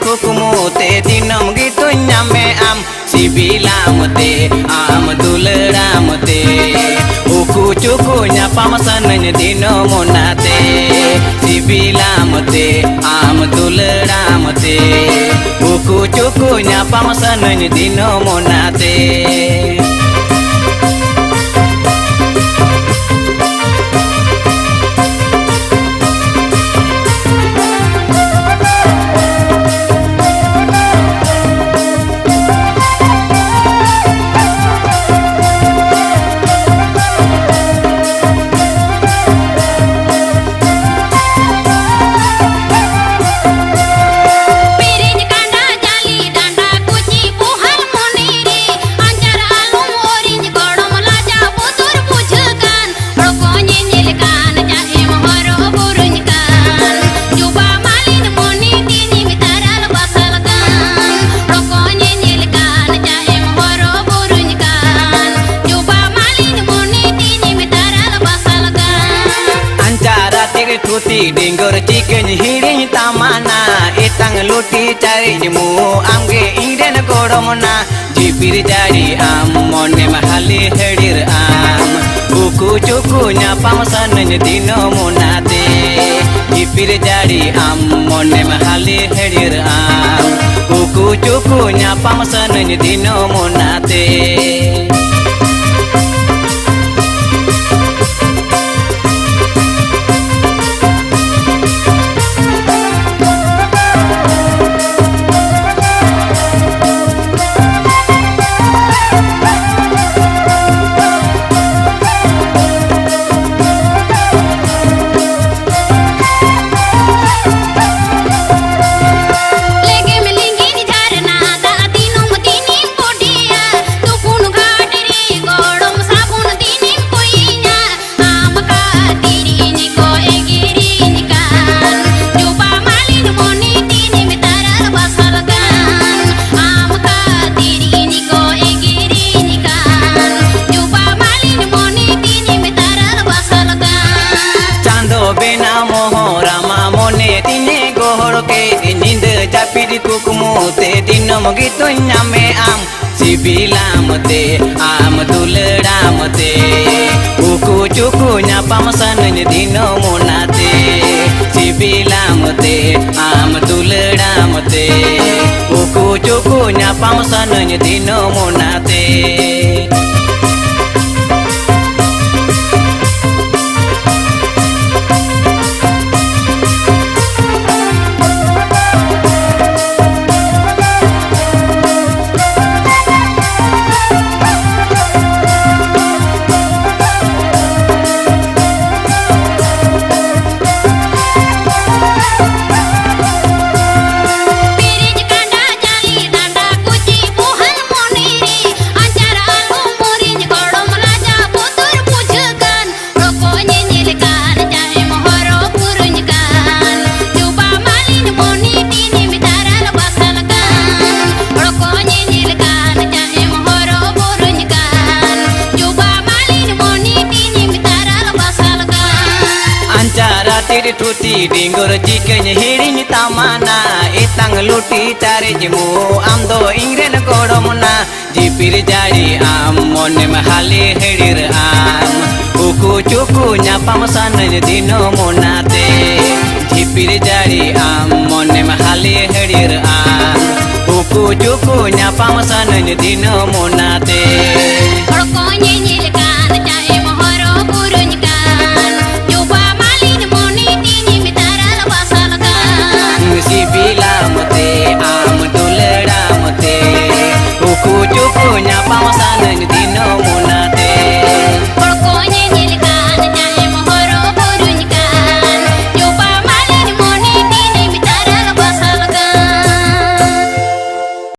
kukumu te dinom gitu nyame am si bilam te am duleram te uku cukunya pamasananya dinomonate si bilam te am duleram te uku cukunya pamasananya dinomonate. Tuti dinggor ciken hiring tamana itang luti cari jemu amge iden koromna jipir jari am mone mahali hedir am buku cukunya pamasannya dino monate jipir jari am mone mahali hedir am buku cukunya pamasannya dino monate. Kukumu te dinom gitu nyame am si bilam te am duleram te uku cukunya pamasannya dinomonate si bilam te am duleram te uku cukunya pamasannya dinomonate. Tiri tuti dinggor cikenya hiring tamana itang luti cari jemu amdo ingren koromna jipir jari am mone mahali hedir am uku cukunya pamasannya dinomonate jipir jari am mone mahali hedir am uku cukunya pamasannya dinomonate. Rokoknya nyilkan cai mohoro burunkan coba si bilam te am duleram te uku cukunya pamasannya dinomonate.